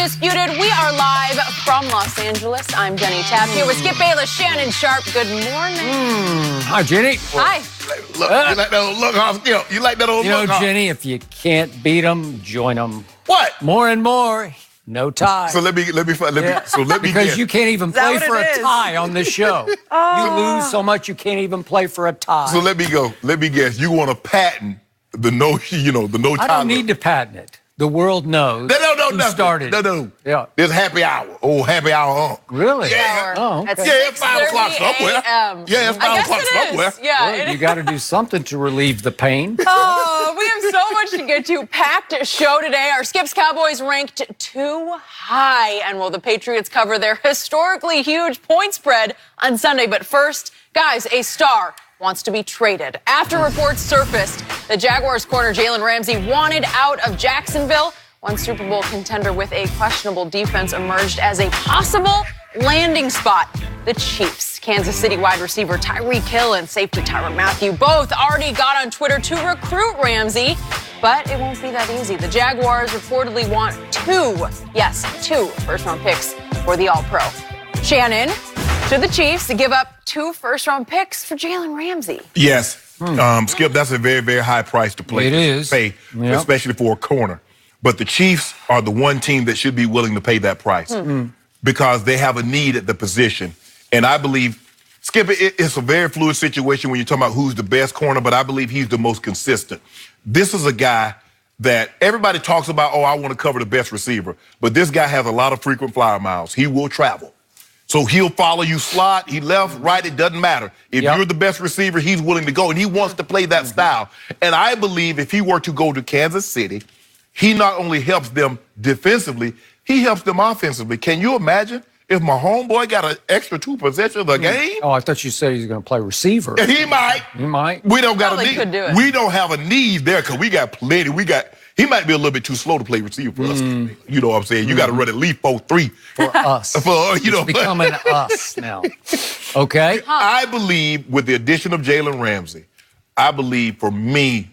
Undisputed. We are live from Los Angeles. I'm Jenny Tapp here with Skip Bayless, Shannon Sharp. Good morning. Hi, Jenny. Hi. Look, you like that old look off? You like that old look off? Jenny, if you can't beat them, join them. What? More and more, no tie. So let me Because guess. you can't even play for a tie on this show. You lose so much you can't even play for a tie. So let me go. Let me guess. You want to patent the no tie? I don't need to patent it. The world knows who started. No. Yeah. It's happy hour. Oh, happy hour. Really? Yeah. Oh, okay. Yeah, it's 5 o'clock somewhere. Yeah, it's 5 o'clock somewhere. Yeah. Well, you got to do something to relieve the pain. Oh, we have so much to get to. Packed show today. Our Skip's Cowboys ranked too high. And will the Patriots cover their historically huge point spread on Sunday? But first, guys, a star wants to be traded. After reports surfaced, the Jaguars corner Jalen Ramsey wanted out of Jacksonville. One Super Bowl contender with a questionable defense emerged as a possible landing spot. The Chiefs. Kansas City wide receiver Tyreek Hill and safety Tyrann Mathieu both already got on Twitter to recruit Ramsey, but it won't be that easy. The Jaguars reportedly want two first-round picks for the All-Pro. Shannon, should the Chiefs give up 2 first-round picks for Jalen Ramsey? Yes. Skip, that's a very, very high price to pay. It is. Especially for a corner. But the Chiefs are the one team that should be willing to pay that price because they have a need at the position. And I believe, Skip, it's a very fluid situation when you're talking about who's the best corner, but I believe he's the most consistent. This is a guy that everybody talks about, I want to cover the best receiver. But this guy has a lot of frequent flyer miles. He will travel. So he'll follow you slot, he left, right, it doesn't matter. If you're the best receiver, he's willing to go, and he wants to play that style. And I believe if he were to go to Kansas City, he not only helps them defensively, he helps them offensively. Can you imagine if my homeboy got an extra 2 possessions of a game? Oh, I thought you said he's going to play receiver. He might. He might. We don't got a Probably need. could do it. We don't have a need there because we got plenty. He might be a little bit too slow to play receiver for us. You know what I'm saying? You got to run at least 4-3. For us. It's becoming us now. Okay? I believe with the addition of Jalen Ramsey, I believe for me,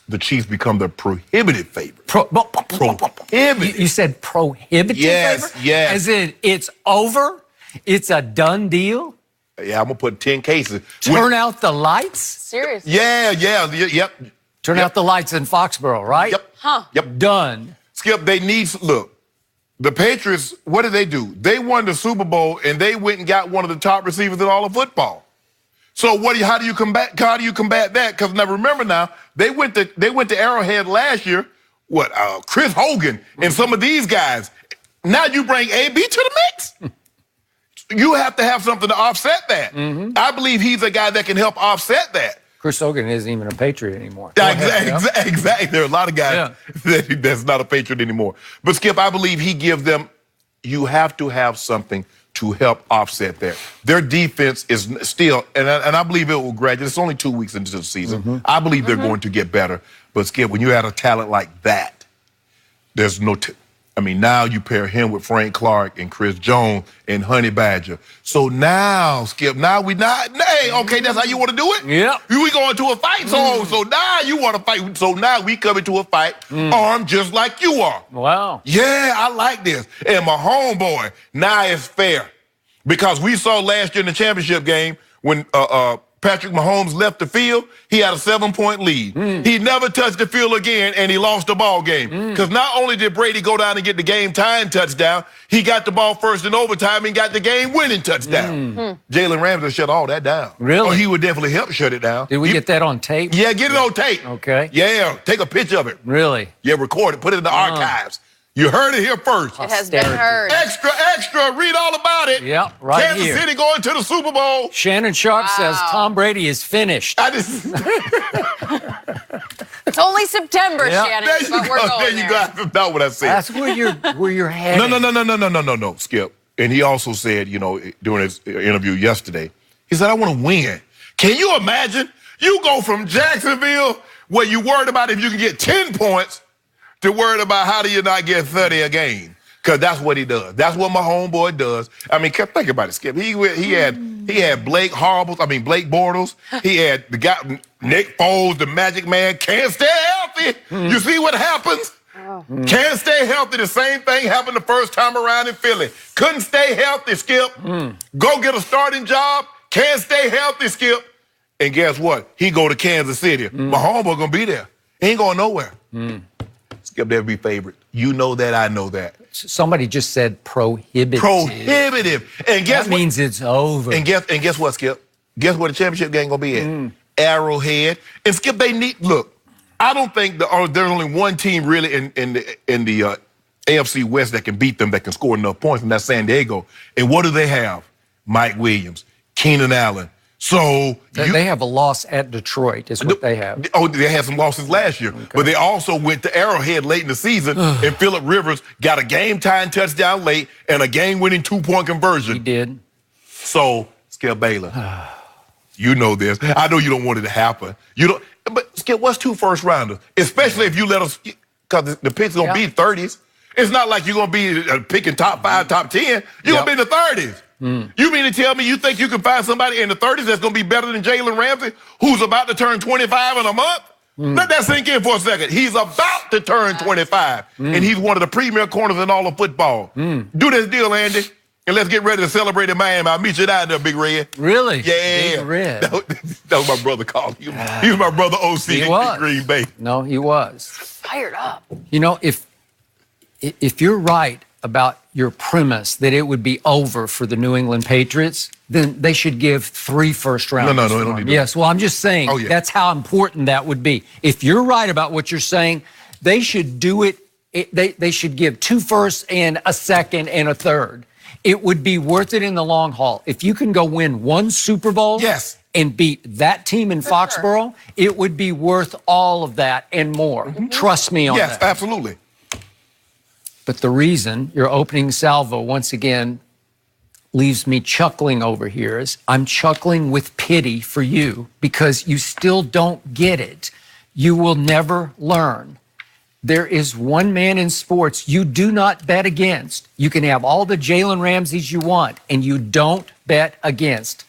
the Chiefs become the prohibitive favorite. Prohibitive. You said prohibitive favorite? Yes. As in, it's over? It's a done deal? Yeah, I'm going to put 10 cases. Turn out the lights? Seriously? Yep. Turn out the lights in Foxborough, right? Yep. Done. Skip, look, the Patriots, what did they do? They won the Super Bowl, and they went and got one of the top receivers in all of football. So how do you combat that? Because now remember now, they went to Arrowhead last year. Chris Hogan and some of these guys. Now you bring AB to the mix. You have to have something to offset that. I believe he's a guy that can help offset that. Chris Hogan isn't even a Patriot anymore. Exactly. There are a lot of guys that's not a Patriot anymore. But Skip, I believe he gives them. You have to have something to help offset that. Their defense is still, and I believe it will graduate. It's only 2 weeks into the season. I believe they're going to get better. But Skip, when you add a talent like that, there's no. Now you pair him with Frank Clark and Chris Jones and Honey Badger. So now, Skip, okay, that's how you want to do it? Yeah. We going to a fight zone. So now you want to fight. So now we come into a fight armed just like you are. Wow. Yeah, I like this. And my homeboy, now it's fair. Because we saw last year in the championship game when Patrick Mahomes left the field, he had a 7-point lead. He never touched the field again, and he lost the ball game. Because not only did Brady go down and get the game-tying touchdown, he got the ball first in overtime and got the game-winning touchdown. Jalen Ramsey shut all that down. Really? Or he would definitely help shut it down. Did we get that on tape? Yeah, get it on tape. Okay. Yeah, take a picture of it. Really? Yeah, record it. Put it in the archives. You heard it here first. It has been heard. Extra, read all about it. Yeah, right Kansas here. City going to the Super Bowl. Shannon Sharp says Tom Brady is finished. It's only September, Shannon, There you but we're go. going There you go. That's not what I said. That's where you're headed. No, Skip. And he also said, during his interview yesterday, he said, I want to win. Can you imagine? You go from Jacksonville, where you worried about if you can get 10 points, to worried about how do you not get 30 a game. Because that's what he does. That's what my homeboy does. Think about it, Skip. He had Blake Bortles. He had the guy, Nick Foles, the Magic Man, can't stay healthy. You see what happens? Can't stay healthy. The same thing happened the first time around in Philly. Couldn't stay healthy, Skip. Go get a starting job. Can't stay healthy, Skip. And guess what? He go to Kansas City. Mahomes gonna be there. He ain't going nowhere. Skip, they'll be favorite. You know that, I know that. Somebody just said prohibitive. Prohibitive. And guess that what? means it's over. And guess what, Skip? Guess where the championship game gonna be at? Arrowhead. And Skip, they need, look, I don't think there's only one team really in the AFC West that can beat them, that can score enough points, and that's San Diego. And what do they have? Mike Williams, Keenan Allen. So they have a loss at Detroit, is what they have. Oh, they had some losses last year, but they also went to Arrowhead late in the season, and Phillip Rivers got a game-tying touchdown late and a game-winning 2-point conversion. He did. So, Skip Bayless, you know this. I know you don't want it to happen. You don't. But Skip, what's 2 first-rounders? Especially if you let us, because the picks gonna be 30s. It's not like you're gonna be picking top 5, top 10. You're gonna be in the 30s. You mean to tell me you think you can find somebody in the 30s that's going to be better than Jalen Ramsey, who's about to turn 25 in a month? Let that sink in for a second. He's about to turn 25, and he's one of the premier corners in all of football. Do this deal, Andy, and let's get ready to celebrate in Miami. I'll meet you down there, Big Red. Really? Yeah. Big Red. That was my brother calling him. He was my brother OC in Green Bay. No, he was. Fired up. You know, if you're right about your premise that it would be over for the New England Patriots, then they should give 3 first-rounders. No, they don't need to. Yes, well, I'm just saying that's how important that would be. If you're right about what you're saying, they should do it. They should give 2 firsts and a second and a third. It would be worth it in the long haul. If you can go win 1 Super Bowl and beat that team in Foxborough, it would be worth all of that and more. Trust me on that. Yes, absolutely. But the reason your opening salvo, once again, leaves me chuckling over here is I'm chuckling with pity for you because you still don't get it. You will never learn. There is one man in sports you do not bet against. You can have all the Jalen Ramseys you want, and you don't bet against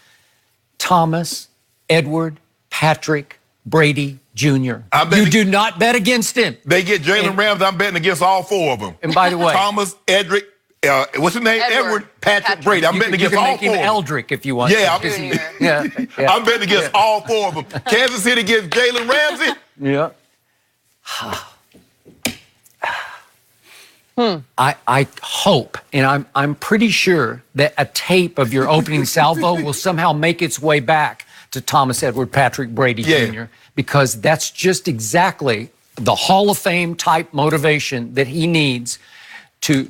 Thomas, Edward, Patrick, Brady, Jr. You do not bet against him. They get Jalen Ramsey. I'm betting against all 4 of them. And by the way, Thomas, Edric, what's his name? Edward, Patrick, Brady. I'm betting against all 4 of them. You can make him Eldrick if you want. Yeah, to. I'm betting against all 4 of them. Kansas City gets Jalen Ramsey. Yeah. I hope, and I'm pretty sure that a tape of your opening salvo will somehow make its way back to Thomas Edward Patrick Brady Jr., because that's just exactly the Hall of Fame type motivation that he needs to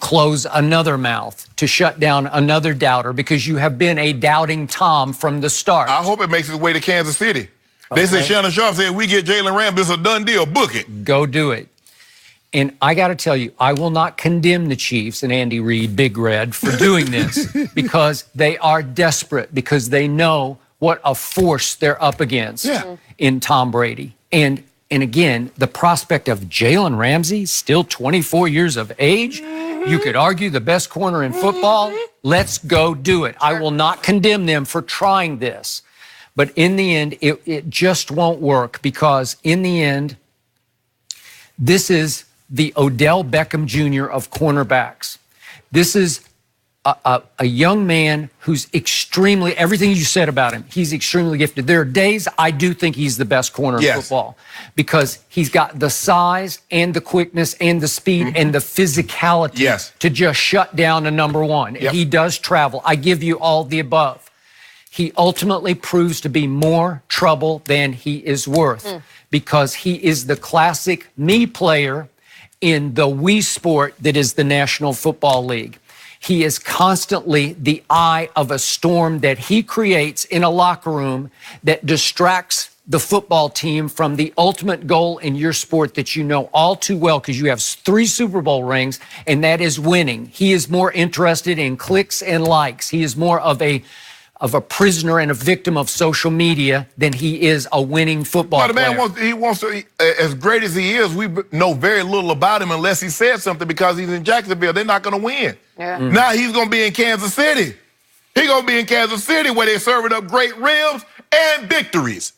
close another mouth, to shut down another doubter, because you have been a doubting Tom from the start. I hope it makes its way to Kansas City. They said Shannon Sharp said, we get Jalen Ramsey, it's a done deal, book it. Go do it. And I got to tell you, I will not condemn the Chiefs and Andy Reid, Big Red, for doing this because they are desperate, because they know what a force they're up against in Tom Brady. And again, the prospect of Jalen Ramsey, still 24 years of age, you could argue the best corner in football. Let's go do it. I will not condemn them for trying this. But in the end, it just won't work, because in the end, this is the Odell Beckham Jr. of cornerbacks. This is a young man who's extremely, everything you said about him, he's extremely gifted. There are days I do think he's the best corner in football, because he's got the size and the quickness and the speed and the physicality to just shut down a number 1. And he does travel. I give you all the above. He ultimately proves to be more trouble than he is worth, because he is the classic me player in the we sport that is the National Football League. He is constantly the eye of a storm that he creates in a locker room that distracts the football team from the ultimate goal in your sport that you know all too well, because you have 3 Super Bowl rings, and that is winning. He is more interested in clicks and likes. He is more of a prisoner and a victim of social media than he is a winning football player. The man wants to, as great as he is, we know very little about him unless he said something, because he's in Jacksonville. They're not going to win. Now he's going to be in Kansas City. He's going to be in Kansas City, where they're serving up great ribs and victories.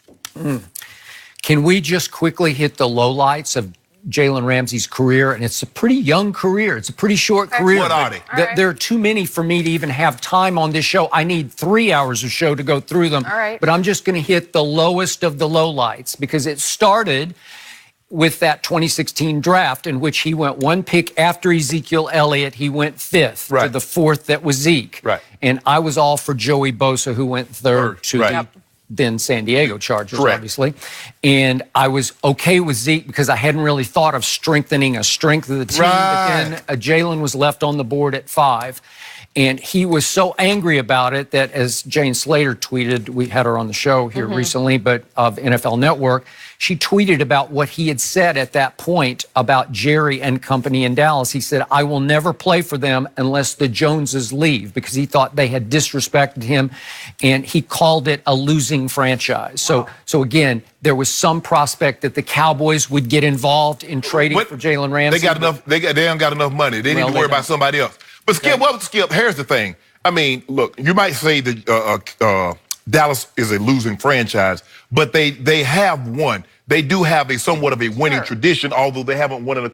Can we just quickly hit the lowlights of Jalen Ramsey's career, and it's a pretty young career. It's a pretty short career. What are they? There are too many for me to even have time on this show. I need 3 hours of show to go through them. All right. But I'm just going to hit the lowest of the lowlights because it started with that 2016 draft in which he went one pick after Ezekiel Elliott. He went fifth to the fourth that was Zeke. Right. And I was all for Joey Bosa, who went third to the then San Diego Chargers, obviously. And I was okay with Zeke because I hadn't really thought of strengthening a strength of the team. But then Jalen was left on the board at 5. And he was so angry about it that, as Jane Slater tweeted, we had her on the show here recently, but of NFL Network, she tweeted about what he had said at that point about Jerry and company in Dallas. He said, I will never play for them unless the Joneses leave, because he thought they had disrespected him, and he called it a losing franchise. So again, there was some prospect that the Cowboys would get involved in trading for Jalen Ramsey. They got enough. They haven't got enough money. They need to worry about somebody else. But Skip, Skip, here's the thing. I mean, look, you might say that Dallas is a losing franchise, but they have won. They do have a somewhat of a winning tradition, although they haven't won in a